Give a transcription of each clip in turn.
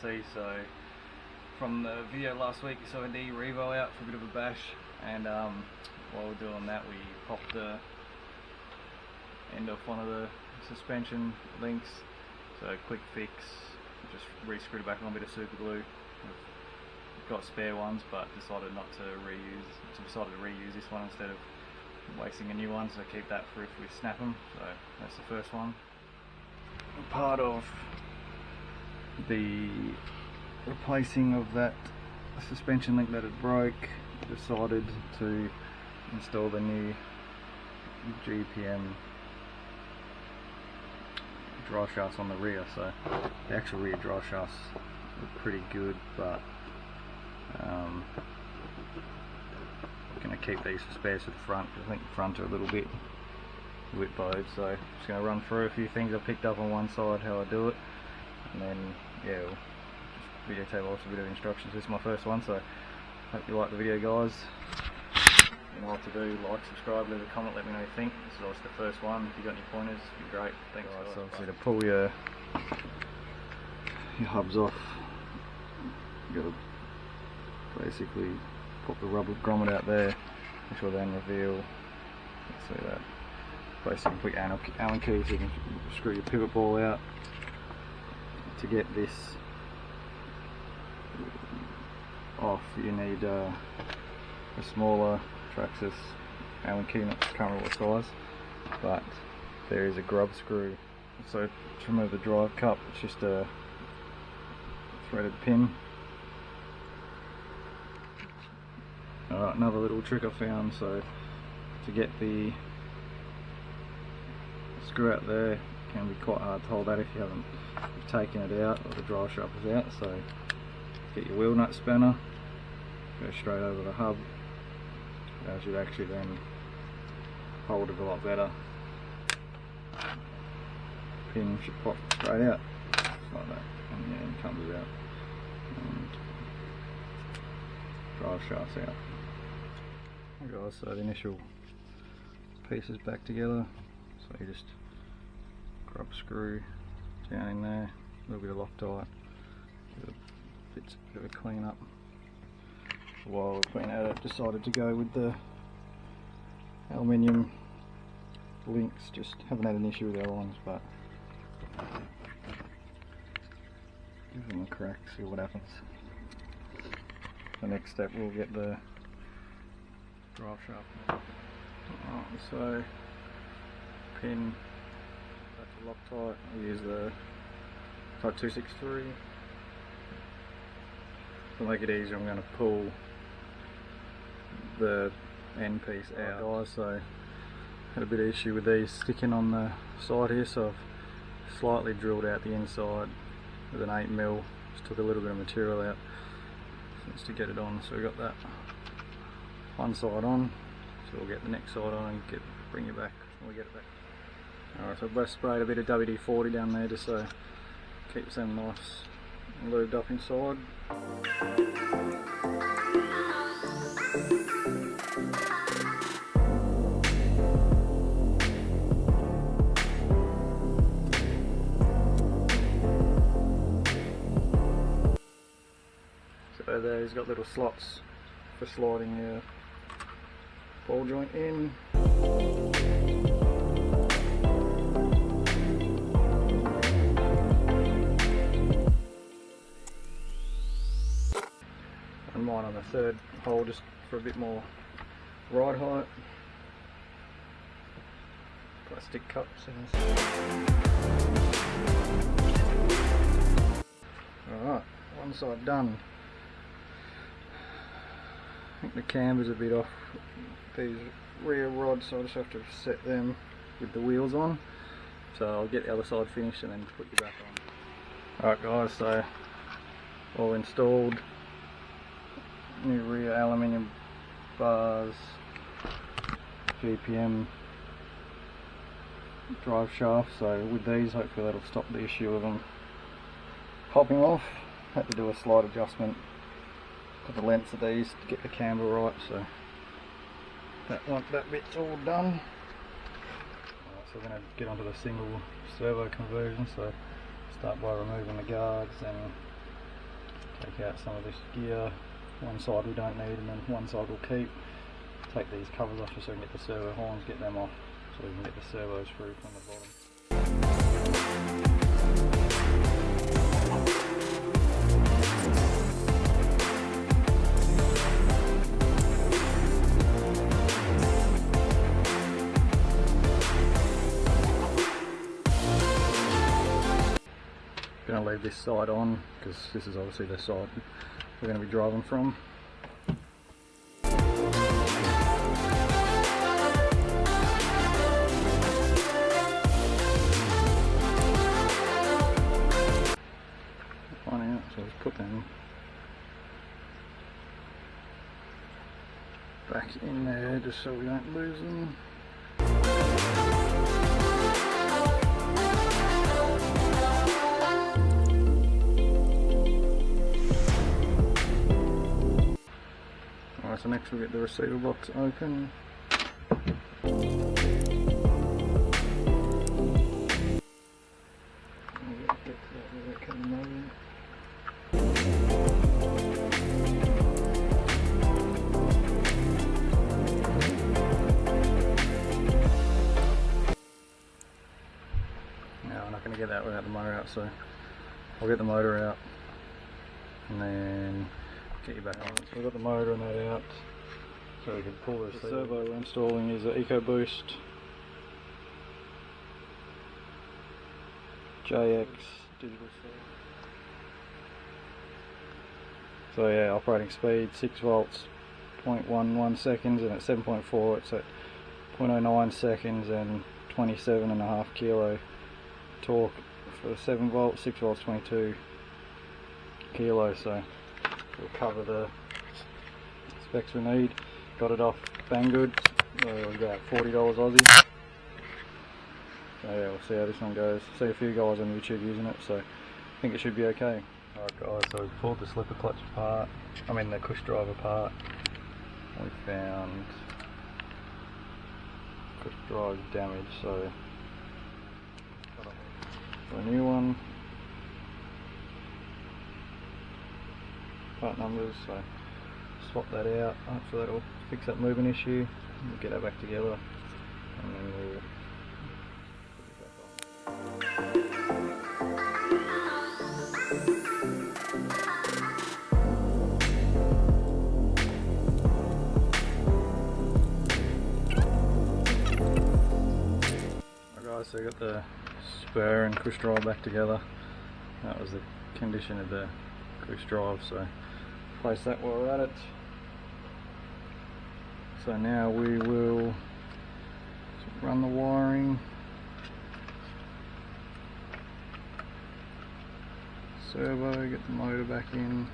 RC. So from the video last week, you saw an E Revo out for a bit of a bash, and while we're doing that, we popped the end off one of the suspension links. So quick fix, just re-screwed it back on a bit of super glue. I've got spare ones, but decided not to reuse. Decided to reuse this one instead of wasting a new one, so keep that for if we snap them. So that's the first one. Part of the replacing of that suspension link that had broke, decided to install the new GPM drive shafts on the rear. So the actual rear drive shafts are pretty good, but I'm going to keep these for spares for the front, because I think the front are a little bit bowed. So I'm just going to run through a few things I picked up on one side, how I do it, and then yeah, we'll just videotape also a bit of instructions. This is my first one, so hope you like the video, guys. You know what to do: like, subscribe, leave a comment, let me know what you think. This is obviously the first one. If you got any pointers, it'd be great. Thanks. Right, so obviously to pull your hubs off, you got to basically pop the rubber grommet out there, which will then reveal, let's see that, basically put your Allen key so you can screw your pivot ball out. To get this off, you need a smaller Traxxas Allen key, not currently what size, but there is a grub screw. So to remove the drive cup, it's just a threaded pin. Alright, another little trick I found, so to get the screw out there, it can be quite hard to hold that if you haven't taken it out or the drive shaft is out. So get your wheel nut spanner, go straight over the hub, that should actually then hold it a lot better. Pin should pop straight out, like that, and then it comes out, and drive shaft's out. Okay guys, so the initial piece is back together, so you just grub screw down in there, a little bit of Loctite, bit of a clean up. While we're cleaning it, I decided to go with the aluminium links. Just haven't had an issue with the other ones, but give them a crack, see what happens. The next step, we'll get the drive shaft. So pin back to Loctite. I use the Type 263. To make it easier, I'm going to pull the end piece out, guys. So had a bit of issue with these sticking on the side here, so I've slightly drilled out the inside with an 8mm. Just took a little bit of material out just to get it on. So we got that one side on, so we'll get the next side on and bring it back when we get it back. Alright, so I've just sprayed a bit of WD-40 down there just so keeps them nice and lubed up inside. So there, he's got little slots for sliding your ball joint in. And mine on the third hole just for a bit more ride height. Plastic cups. Alright, one side done. I think the camber's a bit off these rear rods, so I just have to set them with the wheels on. So I'll get the other side finished and then put you back on. Alright guys, so all installed. New rear aluminium bars, GPM drive shaft. So with these, hopefully that'll stop the issue of them popping off. Had to do a slight adjustment to the lengths of these to get the camber right, so that bit's all done. Right, so we're going to get onto the single servo conversion. So start by removing the guards and Take out some of this gear. One side we don't need and then one side we'll keep. Take these covers off just so we can get the servo horns, get them off so we can get the servos through from the bottom. Going to leave this side on because this is obviously the side we're going to be driving from. Find out, so let's put them back in there just so we don't lose them. Alright, so next we'll get the receiver box open. Get that without the motor out, so I'll get the motor out and then get you back on. So we've got the motor and that out so we can pull this. The servo we're installing is an EcoBoost JX digital servo. So yeah, operating speed 6 volts, 0.11 seconds, and at 7.4 it's at 0.09 seconds and 27.5 kilo torque for 7 volts, 6 volts, 22 kilos. So we'll cover the specs we need. Got it off Banggood, it was about $40 Aussie. So yeah, we'll see how this one goes. See a few guys on YouTube using it, so I think it should be okay. Alright guys, so we've pulled the slipper clutch apart, the cush drive apart. We found cush drive damage, so a new one, part numbers, so swap that out, hopefully that'll fix that moving issue, we'll get that back together and then we'll put it back on. Alright guys, so I got the spur and cush drive back together. That was the condition of the cush drive, so place that while we're at it. So now we will run the wiring, servo, get the motor back in.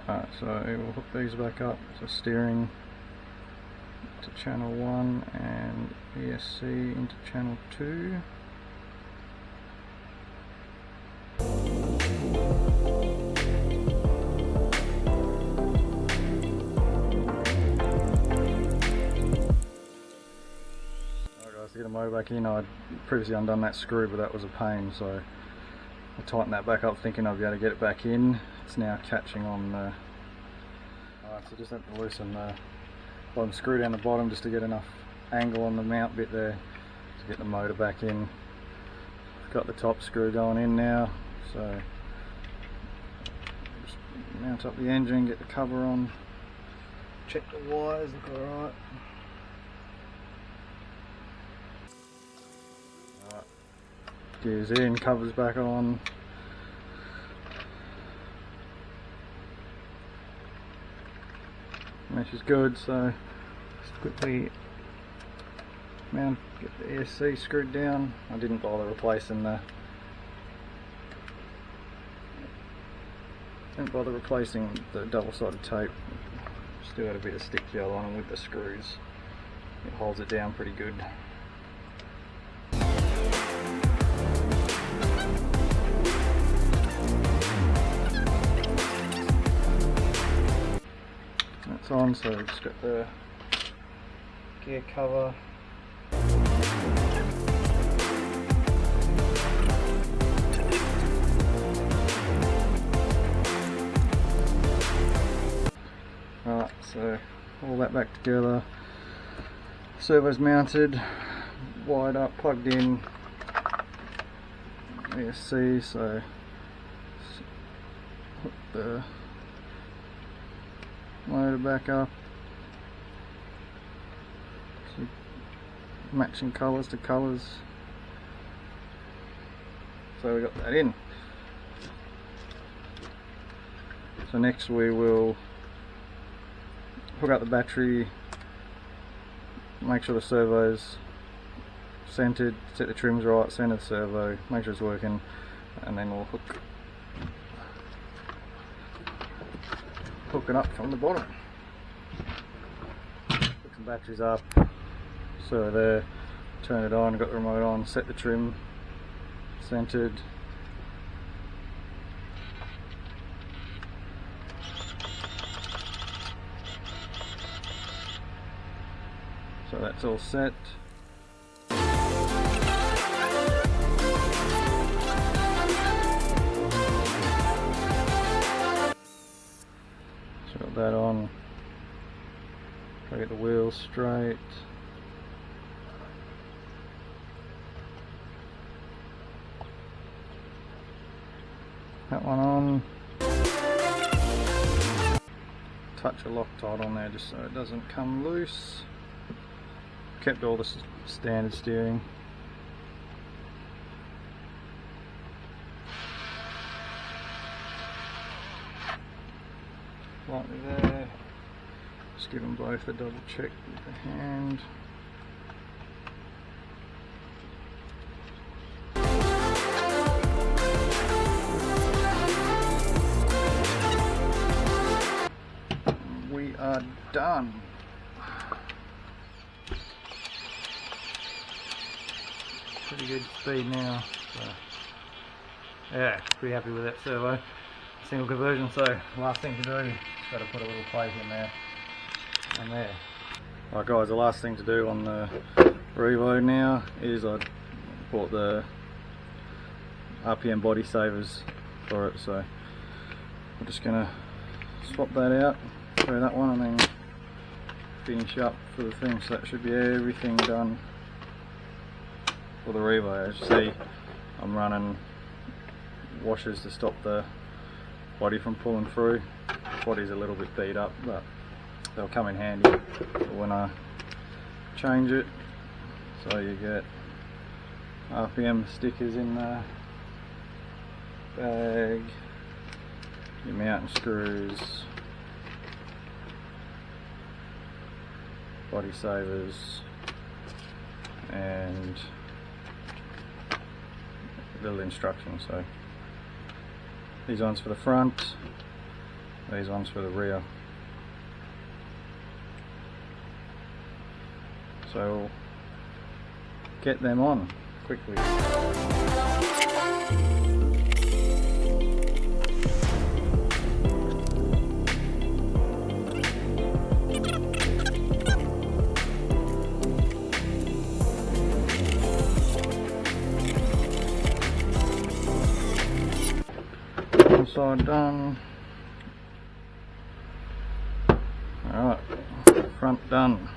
Alright, so we'll hook these back up, so steering to channel 1 and ESC into channel 2. Alright guys, to get the motor back in, I'd previously undone that screw, but that was a pain, so I tightened that back up thinking I'd be able to get it back in. It's now catching on the... Alright, so just have to loosen the bottom screw down the bottom just to get enough angle on the mount bit there to get the motor back in. Got the top screw going in now, so just mount up the engine, get the cover on, check the wires, look alright. Gears in, covers back on. Mesh is good, so just quickly mount, get the ESC screwed down. I didn't bother replacing the double-sided tape. Still got a bit of stick gel on them with the screws. It holds it down pretty good. lights on, so we've just got the gear cover. Right, so all that back together. Servo's mounted, wired up, plugged in. ESC, so hook the motor back up. So matching colours to colours. So we got that in. So next we will hook up the battery, make sure the servo's centered, set the trims right, center the servo, make sure it's working, and then we'll hook it up from the bottom. Hook the batteries up, so there, turn it on, got the remote on, set the trim, centered. So that's all set. So got that on. Try to get the wheels straight. That one on. Touch a Loctite on there just so it doesn't come loose. Kept all the standard steering. Lightly there. Just give them both a double check with the hand. We are done. Pretty good speed now, so yeah, pretty happy with that servo. Single conversion, so last thing to do, just got to put a little plate in there and there. Alright guys, the last thing to do on the Revo now is I bought the RPM body savers for it, so I'm just going to swap that out, throw that one, and then finish up for the thing. So that should be everything done for the Revo. As you see, I'm running washers to stop the body from pulling through. The body's a little bit beat up, but they'll come in handy when I change it. So you get RPM stickers in the bag, your mounting screws, body savers, and little instructions. So these ones for the front, these ones for the rear. So we'll get them on quickly. Side done. Alright, front done.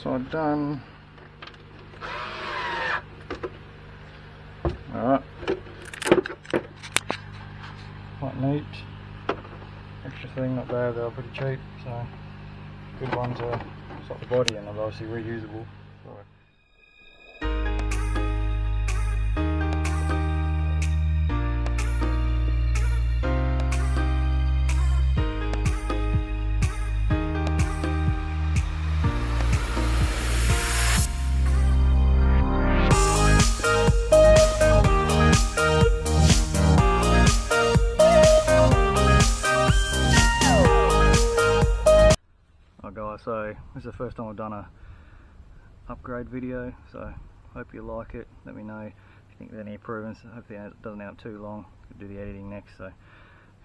Side done. Alright. Quite neat. Extra thing, not bad, they were pretty cheap, so good one to stop the body, and they're obviously reusable. So So this is the first time I've done a upgrade video, so hope you like it. Let me know if you think there's any improvements. Hopefully it doesn't end up too long. I'll do the editing next, so you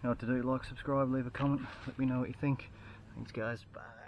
know what to do. Like, subscribe, leave a comment, let me know what you think. Thanks guys, bye.